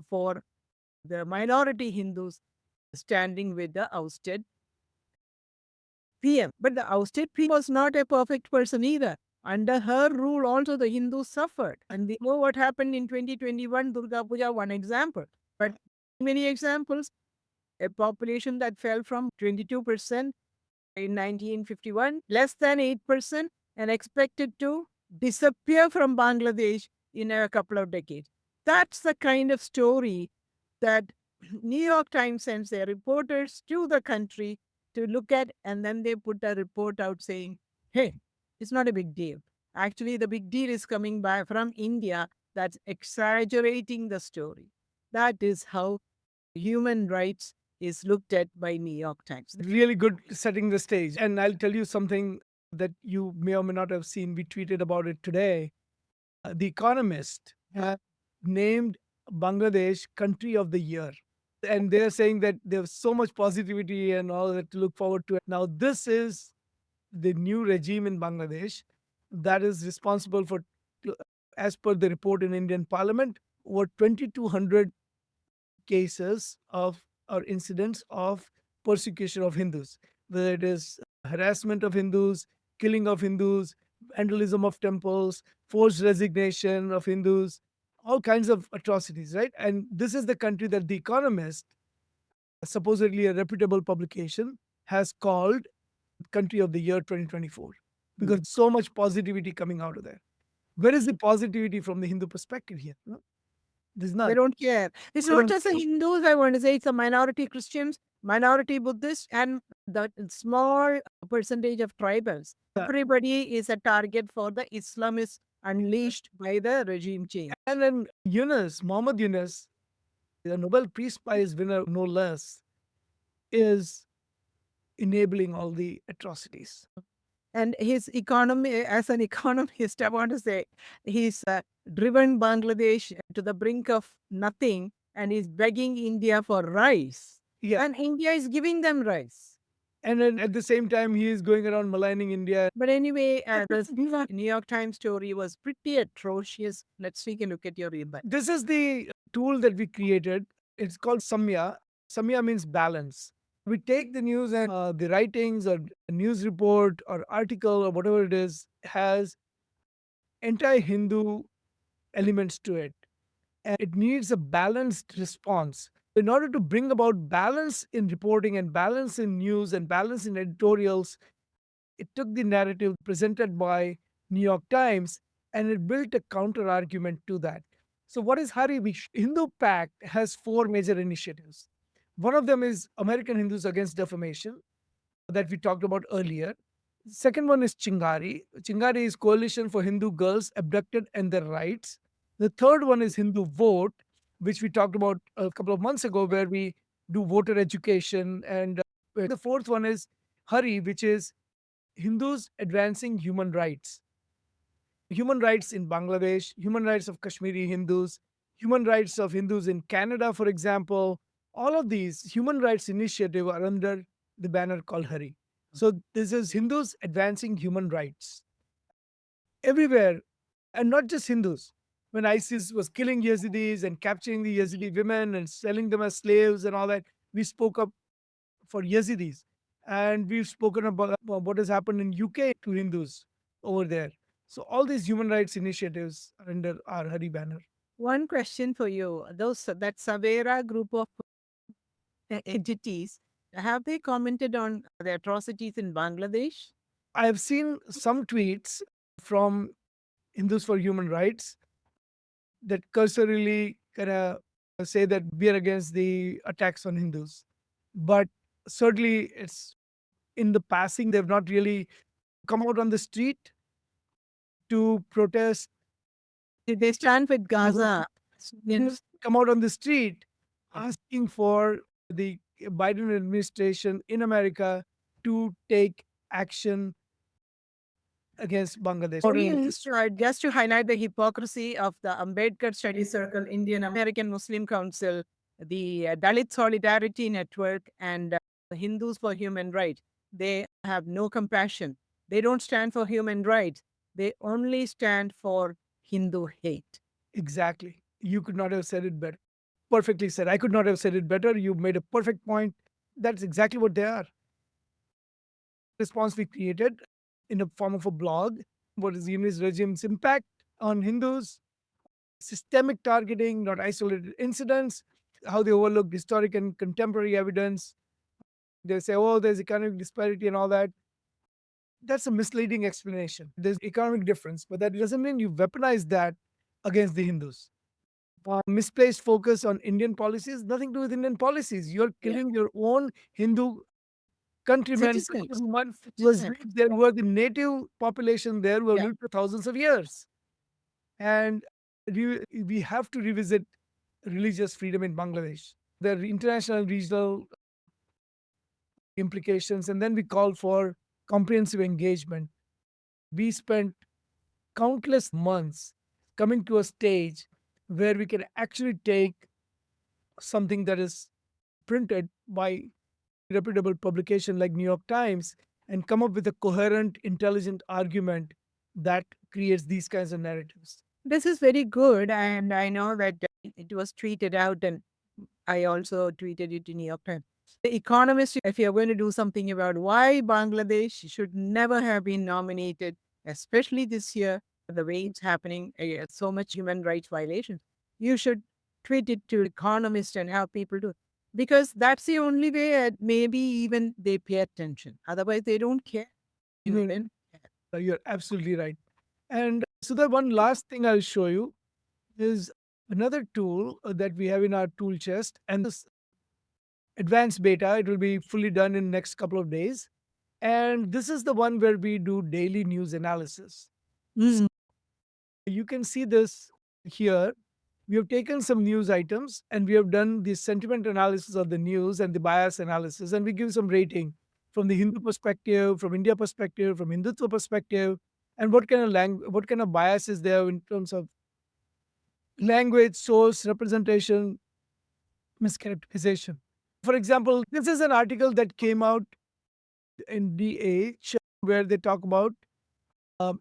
for the minority Hindus standing with the ousted PM. But the ousted PM was not a perfect person either. Under her rule, also the Hindus suffered. And we know what happened in 2021, Durga Puja, one example. But many examples, a population that fell from 22% in 1951, less than 8%, and expected to disappear from Bangladesh in a couple of decades. That's the kind of story that New York Times sends their reporters to the country to look at, and then they put a report out saying, hey, it's not a big deal. Actually, the big deal is coming by from India that's exaggerating the story. That is how human rights is looked at by New York Times. Really good setting the stage. And I'll tell you something that you may or may not have seen. We tweeted about it today. The Economist named Bangladesh Country of the Year. And they're saying that there's so much positivity and all that to look forward to. Now, this is the new regime in Bangladesh that is responsible for, as per the report in Indian Parliament, over 2,200 cases of or incidents of persecution of Hindus, whether it is harassment of Hindus, killing of Hindus, vandalism of temples, forced resignation of Hindus, all kinds of atrocities, right? And this is the country that The Economist, supposedly a reputable publication, has called Country of the Year 2024 because so much positivity coming out of there. Where is the positivity from the Hindu perspective here? No? There's none. They don't care. It's not just the Hindus, I want to say, it's a minority Christians, minority Buddhists, and the small percentage of tribals. Everybody is a target for the Islamists unleashed by the regime change. And then Muhammad Yunus, the Nobel Peace Prize winner, no less, is enabling all the atrocities. And his economy, as an economist, I want to say, he's driven Bangladesh to the brink of nothing and he's begging India for rice. Yeah. And India is giving them rice. And then at the same time, he is going around maligning India. But anyway, the New York Times story was pretty atrocious. Let's take a look at your email. This is the tool that we created. It's called Samya. Samya means balance. We take the news and the writings or news report or article or whatever it is has anti-Hindu elements to it. And it needs a balanced response. In order to bring about balance in reporting and balance in news and balance in editorials, it took the narrative presented by New York Times and it built a counter argument to that. So, what is Hari? Hindu Pact has four major initiatives. One of them is American Hindus Against Defamation that we talked about earlier. Second one is Chingari. Chingari is Coalition for Hindu Girls Abducted and Their Rights. The third one is Hindu Vote, which we talked about a couple of months ago, where we do voter education. And the fourth one is Hari, which is Hindus Advancing Human Rights. Human rights in Bangladesh, human rights of Kashmiri Hindus, human rights of Hindus in Canada, for example. All of these human rights initiatives are under the banner called Hari. So this is Hindus advancing human rights everywhere, and not just Hindus. When ISIS was killing Yazidis and capturing the Yazidi women and selling them as slaves and all that, we spoke up for Yazidis. And we've spoken about what has happened in UK to Hindus over there. So all these human rights initiatives are under our Hari banner. One question for you. That Savera group of entities, have they commented on the atrocities in Bangladesh? I have seen some tweets from Hindus for Human Rights that cursorily kind of say that we are against the attacks on Hindus. But certainly it's in the passing, they've not really come out on the street to protest. They stand with Gaza. Come out on the street asking for the Biden administration in America to take action against Bangladesh. Just to highlight the hypocrisy of the Ambedkar Study Circle, Indian American Muslim Council, the Dalit Solidarity Network, and the Hindus for Human Rights, they have no compassion. They don't stand for human rights. They only stand for Hindu hate. Exactly. You could not have said it better. Perfectly said. I could not have said it better. You made a perfect point. That's exactly what they are. Response we created in the form of a blog. What is the unionist regime's impact on Hindus? Systemic targeting, not isolated incidents. How they overlook historic and contemporary evidence. They say, oh, there's economic disparity and all that. That's a misleading explanation. There's economic difference, but that doesn't mean you weaponize that against the Hindus. Misplaced focus on Indian policies, nothing to do with Indian policies. You're killing your own Hindu countrymen Citizens. there were the native population there who lived for thousands of years. And we have to revisit religious freedom in Bangladesh. There are international and regional implications, and then we call for comprehensive engagement. We spent countless months coming to a stage where we can actually take something that is printed by reputable publication like New York Times and come up with a coherent, intelligent argument that creates these kinds of narratives. This is very good, and I know that it was tweeted out, and I also tweeted it in New York Times. The Economist, if you're going to do something about why Bangladesh should never have been nominated, especially this year, the way it's happening, so much human rights violations, you should tweet it to Economist and have people do it. Because that's the only way, maybe even they pay attention. Otherwise, they don't care. You're absolutely right. And so the one last thing I'll show you is another tool that we have in our tool chest, and this advanced beta. It will be fully done in next couple of days. And this is the one where we do daily news analysis. You can see this here. We have taken some news items and we have done the sentiment analysis of the news and the bias analysis, and we give some rating from the Hindu perspective, from India perspective, from Hindutva perspective, and what kind of bias is there in terms of language, source, representation, mischaracterization. For example, this is an article that came out in DH where they talk about um,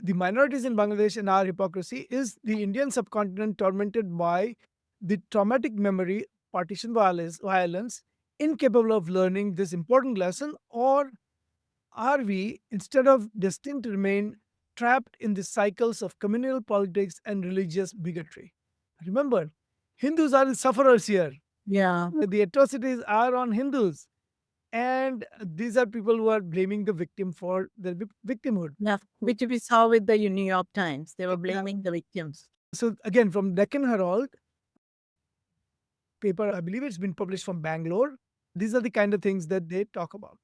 the minorities in Bangladesh and our hypocrisy. Is the Indian subcontinent tormented by the traumatic memory, partition violence, incapable of learning this important lesson, or are we, instead of destined to remain trapped in the cycles of communal politics and religious bigotry? Remember, Hindus are the sufferers here. Yeah. The atrocities are on Hindus. And these are people who are blaming the victim for their victimhood. Yeah, which we saw with the New York Times. They were blaming the victims. So again, from Deccan Herald paper, I believe it's been published from Bangalore. These are the kind of things that they talk about.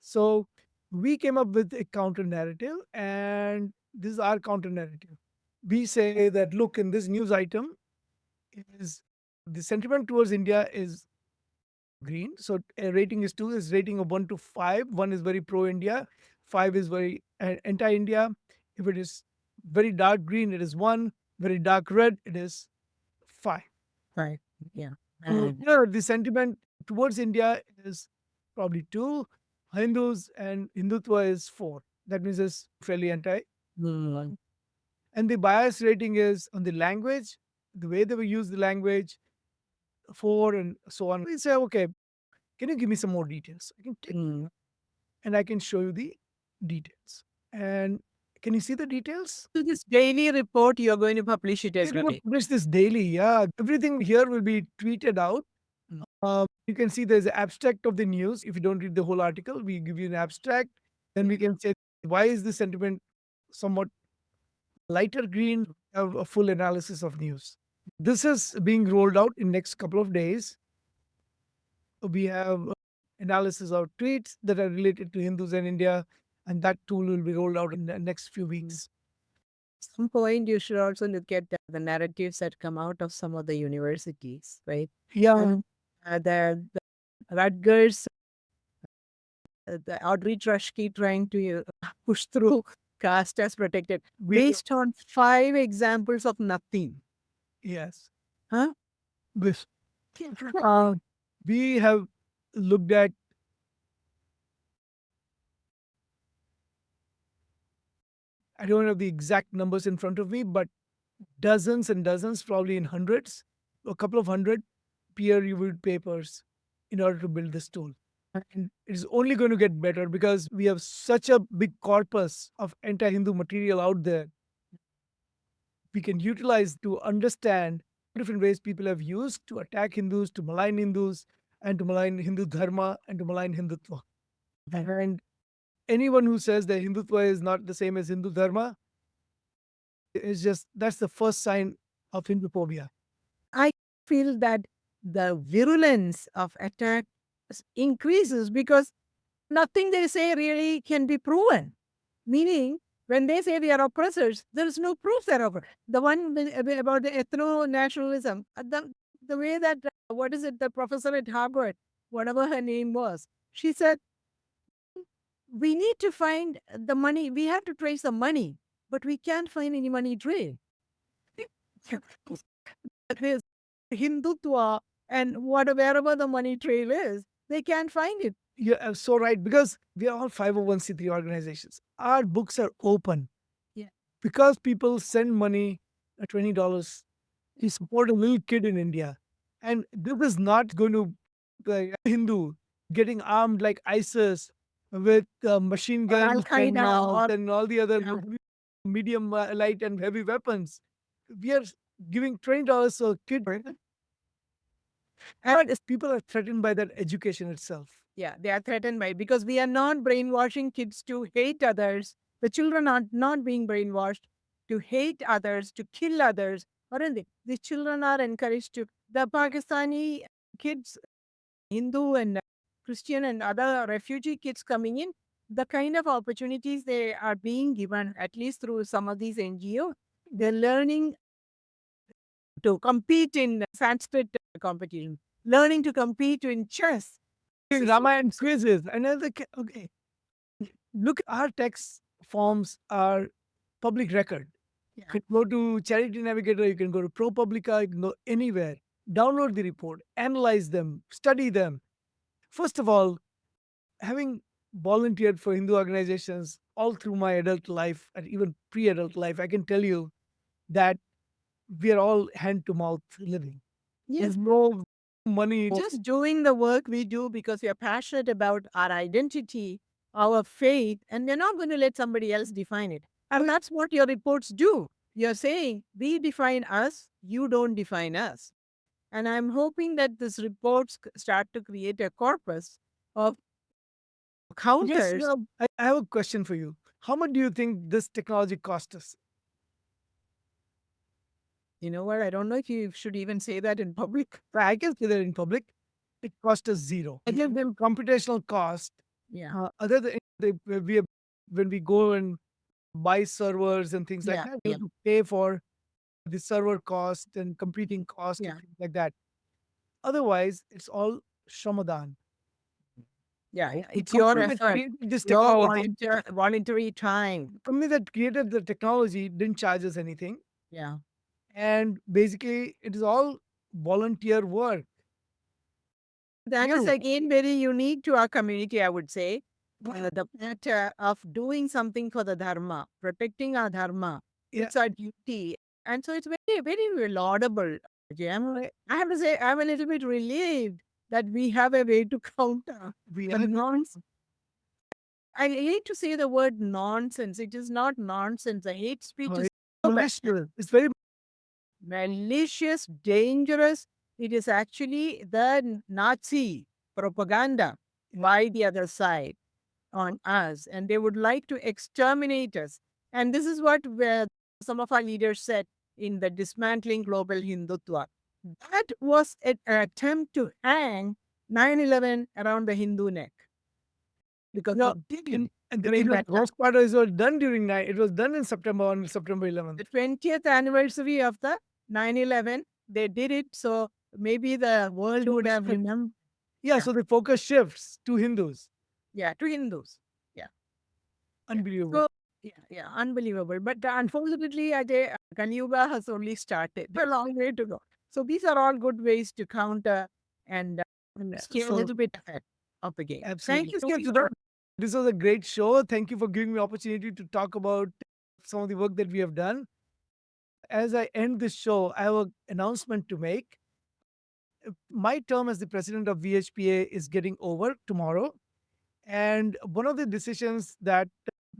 So we came up with a counter narrative, and this is our counter narrative. We say that look, in this news item, is the sentiment towards India is green. So a rating is 2, is rating of 1 to 5. 1 is very pro India, 5 is very anti India. If it is very dark green, it is 1. Very dark red, it is 5. Right. Yeah. The sentiment towards India is probably 2. Hindus and Hindutva is 4. That means it's fairly anti. And the bias rating is on the language, the way they will use the language, 4, and so on. We say, okay, can you give me some more details? I can take, and I can show you the details. And can you see the details? So this daily report, you're going to publish it We're every going to day. publish this daily. Yeah, everything here will be tweeted out. You can see there's an abstract of the news. If you don't read the whole article, we give you an abstract. Then we can say, why is the sentiment somewhat lighter green? Have a full analysis of news. This is being rolled out in next couple of days. We have analysis of tweets that are related to Hindus and India, and that tool will be rolled out in the next few weeks. At some point, you should also look at the narratives that come out of some of the universities, right? Yeah. The Rutgers, the Audrey Trushky trying to push through caste as protected based on 5 examples of nothing. Yes. Huh? This. We have looked at I don't have the exact numbers in front of me, but dozens and dozens, probably in hundreds, a couple of hundred peer-reviewed papers in order to build this tool. And it's only going to get better because we have such a big corpus of anti-Hindu material out there. We can utilize to understand different ways people have used to attack Hindus, to malign Hindus, and to malign Hindu dharma and to malign Hindutva. And anyone who says that Hindutva is not the same as Hindu dharma is just that's the first sign of Hinduphobia. I feel that the virulence of attack increases because nothing they say really can be proven. Meaning, when they say we are oppressors, there is no proof they're oppressors. The one about the ethno-nationalism, the way that, what is it, the professor at Harvard, whatever her name was, she said, we need to find the money, we have to trace the money, but we can't find any money trail. That is Hindutva and wherever the money trail is, they can't find it. You're so right because we are all 501c3 organizations. Our books are open. Yeah. Because people send money, $20, to support a little kid in India. And this is not going to like a Hindu getting armed like ISIS with machine guns and all the other medium, light, and heavy weapons. We are giving $20 to a kid. And people are threatened by that education itself. Yeah, they are threatened by it because we are not brainwashing kids to hate others. The children are not being brainwashed to hate others, to kill others, or anything. The children are encouraged to. The Pakistani kids, Hindu and Christian and other refugee kids coming in, the kind of opportunities they are being given, at least through some of these NGOs, they're learning to compete in Sanskrit competition, learning to compete in chess. Ramayana quizzes. Another, okay. Look, our text forms are public record. You can go to Charity Navigator, you can go to ProPublica, you can go anywhere. Download the report, analyze them, study them. First of all, having volunteered for Hindu organizations all through my adult life and even pre-adult life, I can tell you that we are all hand to mouth living. Yes. There's no money. Just doing the work we do because we are passionate about our identity, our faith, and we're not going to let somebody else define it. And that's what your reports do. You're saying, we define us, you don't define us. And I'm hoping that these reports start to create a corpus of counters. Yes, I have a question for you. How much do you think this technology cost us? You know what? I don't know if you should even say that in public. I can say that in public. It cost us zero. I give them computational cost. Yeah. Other than when we go and buy servers and things like that, we have to pay for the server cost and computing cost and things like that. Otherwise, it's all shamadan. Yeah, The it's your company that effort, created this your technology, voluntary time. the company that created the technology didn't charge us anything. Yeah. And basically, it is all volunteer work. That is again very unique to our community, I would say. The matter of doing something for the dharma, protecting our dharma, it's our duty. And so it's very, very laudable. I have to say, I'm a little bit relieved that we have a way to counter the nonsense. I hate to say the word nonsense. It is not nonsense. The hate speech is Malicious. It's very malicious, dangerous. It is actually the Nazi propaganda by the other side on us, and they would like to exterminate us. And this is what some of our leaders said in the Dismantling Global Hindutva. That was an attempt to hang 9/11 around the Hindu neck. Because and the worst part is it was done during night. It was done in September on September 11th. The 20th anniversary of the 9/11, they did it. So maybe the world would have remembered. Yeah, Yeah. so the focus shifts to Hindus. Yeah, to Hindus. Yeah. Yeah. Unbelievable. So, yeah, unbelievable. But unfortunately, Ajay, Kali Yuga has only started. A long way to go. So these are all good ways to counter and stay a So little bit ahead of the game. Thank absolutely. you so Yeah, much. this was a great show. Thank you for giving me opportunity to talk about some of the work that we have done. As I end this show, I have an announcement to make. My term as the president of VHPA is getting over tomorrow. And one of the decisions that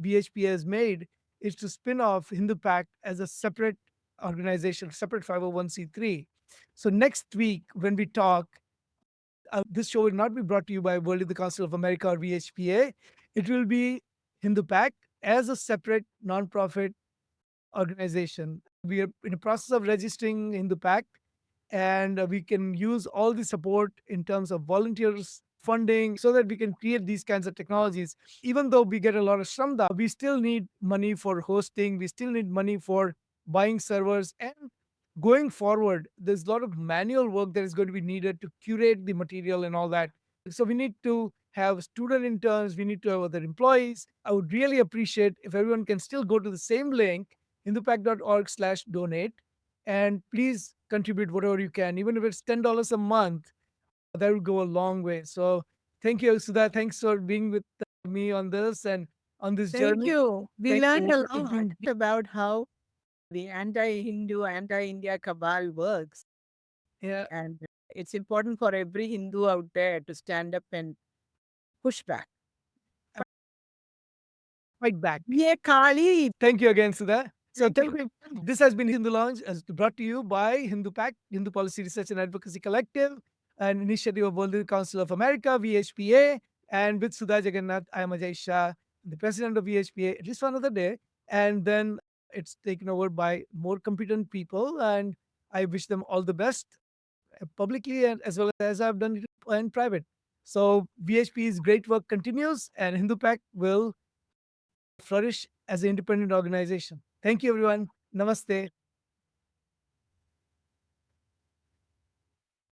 BHP has made is to spin off Hindu Pact as a separate organization, separate 501c3. So next week, when we talk, this show will not be brought to you by World of the Council of America or VHPA. It will be Hindu Pact as a separate nonprofit organization. We are in the process of registering Hindu Pact, and we can use all the support in terms of volunteers funding so that we can create these kinds of technologies. Even though we get a lot of shramda, we still need money for hosting, we still need money for buying servers, and going forward there's a lot of manual work that is going to be needed to curate the material and all that. So we need to have student interns, we need to have other employees. I would really appreciate if everyone can still go to the same link, hindupact.org/donate, and please contribute whatever you can, even if it's $10 a month. That would go a long way. So thank you, Sudha. Thanks for being with me on this and on this Thank journey. you. We Thank learned a you. lot about how the anti-Hindu, anti-India cabal works. Yeah, And it's important for every Hindu out there to stand up and push back. fight back. Yeah, Kali. Thank you again, Sudha. So Thank thank you. you. This has been Hindu Lounge, as brought to you by Hindu Pact, Hindu Policy Research and Advocacy Collective, an initiative of World Council of America, VHPA, and with Sudha Jagannath, I am Ajay Shah, the president of VHPA, just for another day. And then it's taken over by more competent people, and I wish them all the best publicly and as well as I've done it in private. So VHP's great work continues, and Hindu Pact will flourish as an independent organization. Thank you, everyone. Namaste.